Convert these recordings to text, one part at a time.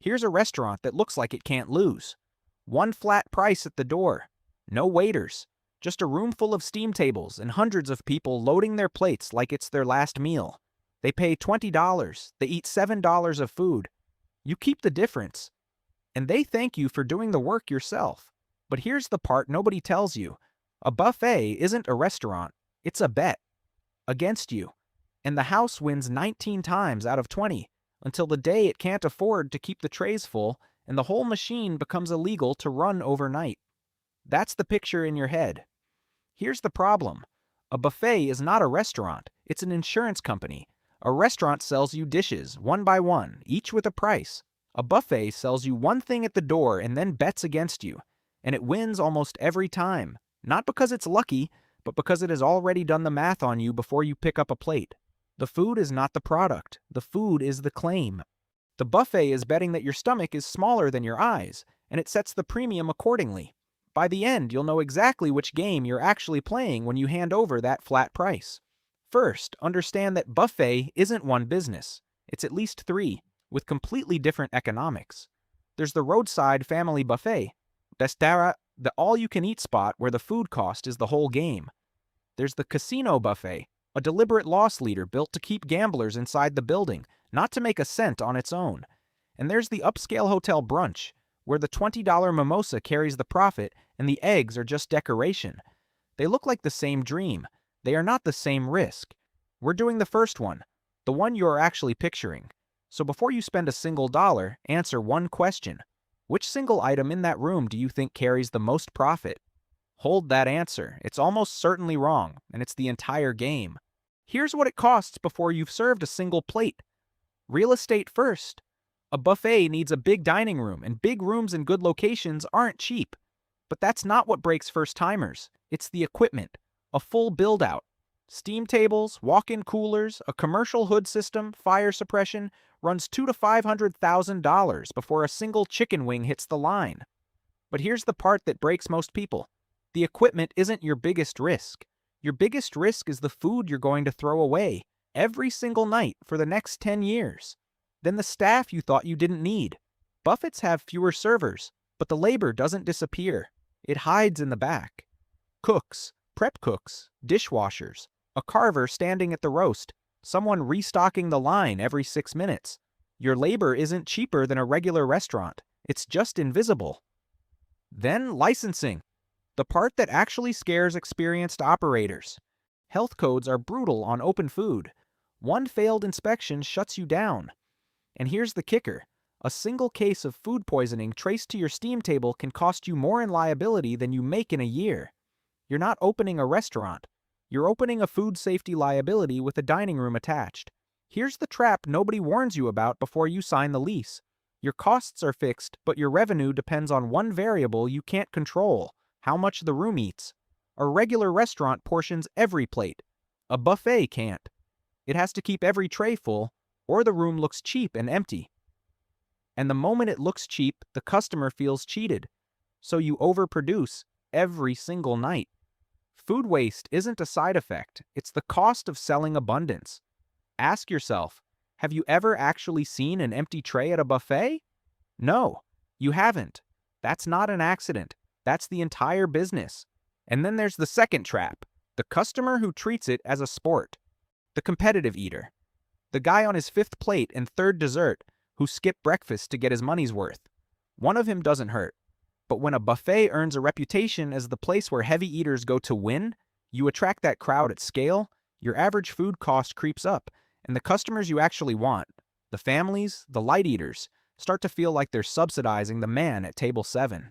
Here's a restaurant that looks like it can't lose. One flat price at the door. No waiters. Just a room full of steam tables and hundreds of people loading their plates like it's their last meal. They pay $20. They eat $7 of food. You keep the difference. And they thank you for doing the work yourself. But here's the part nobody tells you. A buffet isn't a restaurant. It's a bet. Against you. And the house wins 19 times out of 20 until the day it can't afford to keep the trays full and the whole machine becomes illegal to run overnight. That's the picture in your head. Here's the problem. A buffet is not a restaurant. It's an insurance company. A restaurant sells you dishes, one by one, each with a price. A buffet sells you one thing at the door and then bets against you. And it wins almost every time. Not because it's lucky, but because it has already done the math on you before you pick up a plate. The food is not the product. The food is the claim. The buffet is betting that your stomach is smaller than your eyes, and it sets the premium accordingly. By the end, you'll know exactly which game you're actually playing when you hand over that flat price. First, understand that buffet isn't one business. It's at least three, with completely different economics. There's the roadside family buffet, the all-you-can-eat spot where the food cost is the whole game. There's the casino buffet, a deliberate loss leader built to keep gamblers inside the building, not to make a cent on its own. And there's the upscale hotel brunch, where the $20 mimosa carries the profit and the eggs are just decoration. They look like the same dream. They are not the same risk. We're doing the first one, the one you are actually picturing. So before you spend a single dollar, answer one question. Which single item in that room do you think carries the most profit? Hold that answer. It's almost certainly wrong, and it's the entire game. Here's what it costs before you've served a single plate. Real estate first. A buffet needs a big dining room, and big rooms in good locations aren't cheap. But that's not what breaks first-timers. It's the equipment. A full build-out. Steam tables, walk-in coolers, a commercial hood system, fire suppression, runs $200,000 to $500,000 before a single chicken wing hits the line. But here's the part that breaks most people. The equipment isn't your biggest risk. Your biggest risk is the food you're going to throw away every single night for the next 10 years. Then the staff you thought you didn't need. Buffets have fewer servers, but the labor doesn't disappear. It hides in the back. Cooks, prep cooks, dishwashers, a carver standing at the roast, someone restocking the line every 6 minutes. Your labor isn't cheaper than a regular restaurant. It's just invisible. Then licensing. The part that actually scares experienced operators. Health codes are brutal on open food. One failed inspection shuts you down. And here's the kicker. A single case of food poisoning traced to your steam table can cost you more in liability than you make in a year. You're not opening a restaurant. You're opening a food safety liability with a dining room attached. Here's the trap nobody warns you about before you sign the lease. Your costs are fixed, but your revenue depends on one variable you can't control: how much the room eats. A regular restaurant portions every plate. A buffet can't. It has to keep every tray full, or the room looks cheap and empty. And the moment it looks cheap, the customer feels cheated. So you overproduce every single night. Food waste isn't a side effect. It's the cost of selling abundance. Ask yourself, have you ever actually seen an empty tray at a buffet? No, you haven't. That's not an accident. That's the entire business. And then there's the second trap, the customer who treats it as a sport. The competitive eater. The guy on his fifth plate and third dessert who skipped breakfast to get his money's worth. One of him doesn't hurt. But when a buffet earns a reputation as the place where heavy eaters go to win, you attract that crowd at scale, your average food cost creeps up, and the customers you actually want, the families, the light eaters, start to feel like they're subsidizing the man at table 7.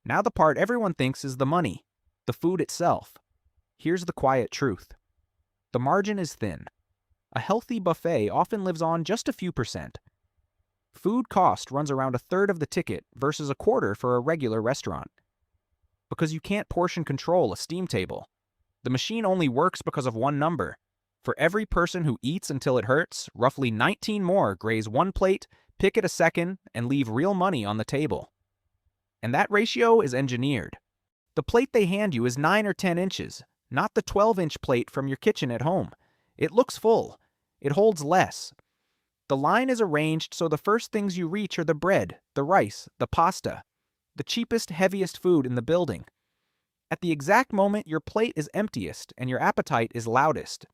Now the part everyone thinks is the money, the food itself. Here's the quiet truth. The margin is thin. A healthy buffet often lives on just a few %. Food cost runs around a third of the ticket versus a quarter for a regular restaurant. Because you can't portion control a steam table. The machine only works because of one number. For every person who eats until it hurts, roughly 19 more graze one plate, pick it a second, and leave real money on the table. And that ratio is engineered. The plate they hand you is 9 or 10 inches, not the 12-inch plate from your kitchen at home. It looks full. It holds less. The line is arranged so the first things you reach are the bread, the rice, the pasta, the cheapest, heaviest food in the building. At the exact moment your plate is emptiest and your appetite is loudest.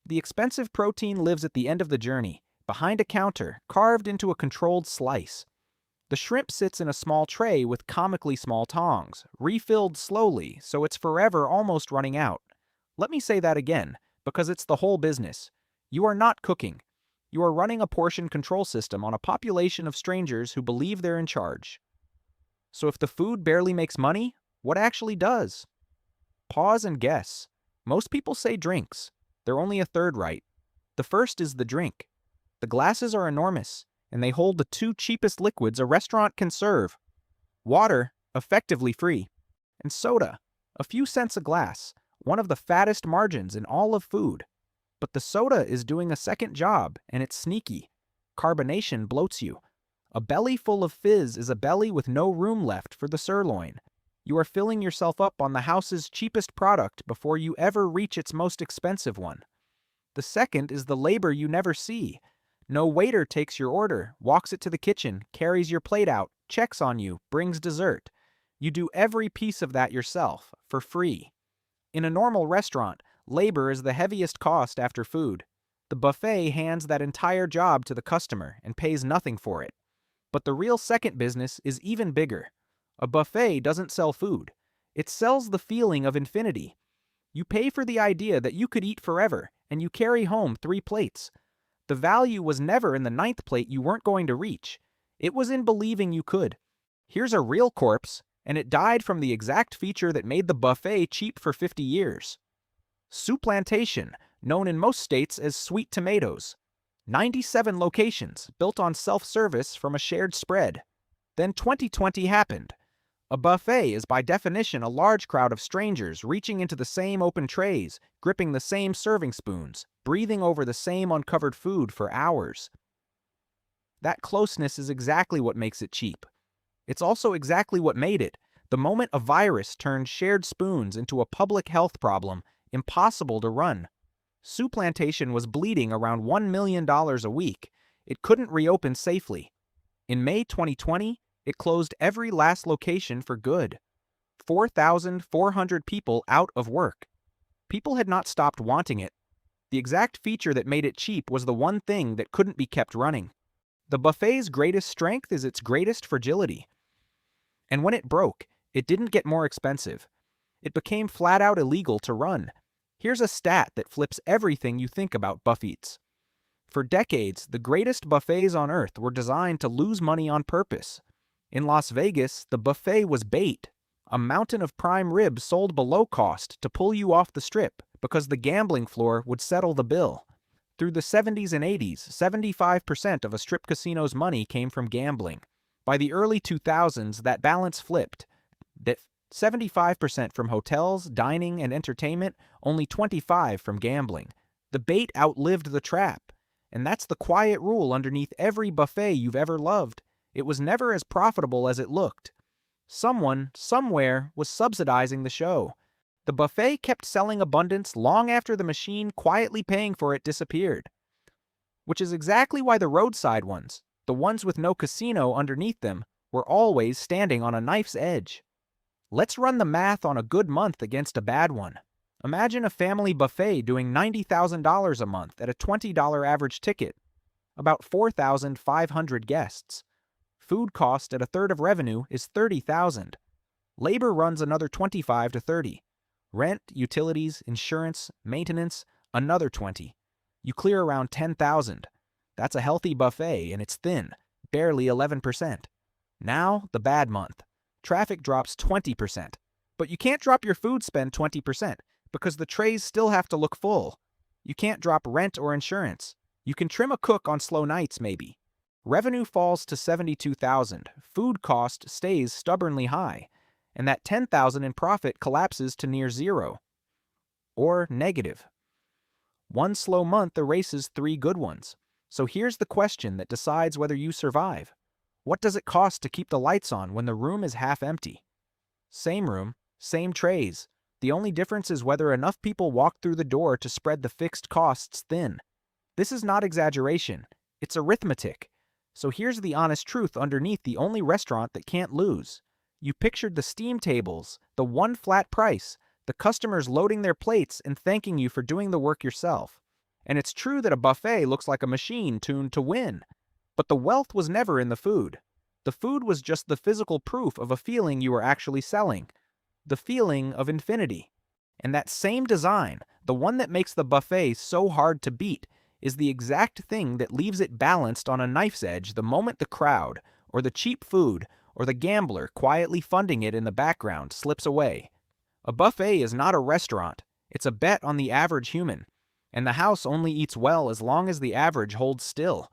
The expensive protein lives at the end of the journey, behind a counter, carved into a controlled slice. The shrimp sits in a small tray with comically small tongs, refilled slowly so it's forever almost running out. Let me say that again, because it's the whole business. You are not cooking. You are running a portion control system on a population of strangers who believe they're in charge. So if the food barely makes money, what actually does? Pause and guess. Most people say drinks. They're only a third right. The first is the drink. The glasses are enormous, and they hold the two cheapest liquids a restaurant can serve. Water, effectively free, and soda, a few cents a glass, one of the fattest margins in all of food. But the soda is doing a second job, and it's sneaky. Carbonation bloats you. A belly full of fizz is a belly with no room left for the sirloin. You are filling yourself up on the house's cheapest product before you ever reach its most expensive one. The second is the labor you never see. No waiter takes your order, walks it to the kitchen, carries your plate out, checks on you, brings dessert. You do every piece of that yourself, for free. In a normal restaurant, labor is the heaviest cost after food. The buffet hands that entire job to the customer and pays nothing for it. But the real second business is even bigger. A buffet doesn't sell food. It sells the feeling of infinity. You pay for the idea that you could eat forever, and you carry home 3 plates. The value was never in the 9th plate you weren't going to reach. It was in believing you could. Here's a real corpse, and it died from the exact feature that made the buffet cheap for 50 years. Souplantation, known in most states as sweet tomatoes. 97 locations, built on self-service from a shared spread. Then 2020 happened. A buffet is by definition a large crowd of strangers reaching into the same open trays, gripping the same serving spoons, breathing over the same uncovered food for hours. That closeness is exactly what makes it cheap. It's also exactly what made it, the moment a virus turned shared spoons into a public health problem, impossible to run. Souplantation was bleeding around $1 million a week. It couldn't reopen safely. In May 2020, it closed every last location for good. 4,400 people out of work. People had not stopped wanting it. The exact feature that made it cheap was the one thing that couldn't be kept running. The buffet's greatest strength is its greatest fragility. And when it broke, it didn't get more expensive. It became flat out illegal to run. Here's a stat that flips everything you think about buffets. For decades, the greatest buffets on earth were designed to lose money on purpose. In Las Vegas, the buffet was bait, a mountain of prime rib sold below cost to pull you off the strip because the gambling floor would settle the bill. Through the 70s and 80s, 75% of a strip casino's money came from gambling. By the early 2000s, that balance flipped. That 75% from hotels, dining, and entertainment, only 25% from gambling. The bait outlived the trap. And that's the quiet rule underneath every buffet you've ever loved. It was never as profitable as it looked. Someone, somewhere, was subsidizing the show. The buffet kept selling abundance long after the machine quietly paying for it disappeared. Which is exactly why the roadside ones, the ones with no casino underneath them, were always standing on a knife's edge. Let's run the math on a good month against a bad one. Imagine a family buffet doing $90,000 a month at a $20 average ticket, about 4,500 guests. Food cost at a third of revenue is $30,000. Labor runs another 25 to 30. Rent, utilities, insurance, maintenance, another 20. You clear around 10,000. That's a healthy buffet and it's thin, barely 11%. Now, the bad month. Traffic drops 20%. But you can't drop your food spend 20% because the trays still have to look full. You can't drop rent or insurance. You can trim a cook on slow nights maybe. Revenue falls to 72,000. Food cost stays stubbornly high, and that 10,000 in profit collapses to near zero. Or negative. One slow month erases 3 good ones. So here's the question that decides whether you survive. What does it cost to keep the lights on when the room is half empty? Same room, same trays. The only difference is whether enough people walk through the door to spread the fixed costs thin. This is not exaggeration. It's arithmetic. So here's the honest truth underneath the only restaurant that can't lose. You pictured the steam tables, the one flat price, the customers loading their plates and thanking you for doing the work yourself. And it's true that a buffet looks like a machine tuned to win. But the wealth was never in the food. The food was just the physical proof of a feeling you were actually selling. The feeling of infinity. And that same design, the one that makes the buffet so hard to beat, is the exact thing that leaves it balanced on a knife's edge the moment the crowd, or the cheap food, or the gambler quietly funding it in the background slips away. A buffet is not a restaurant. It's a bet on the average human. And the house only eats well as long as the average holds still.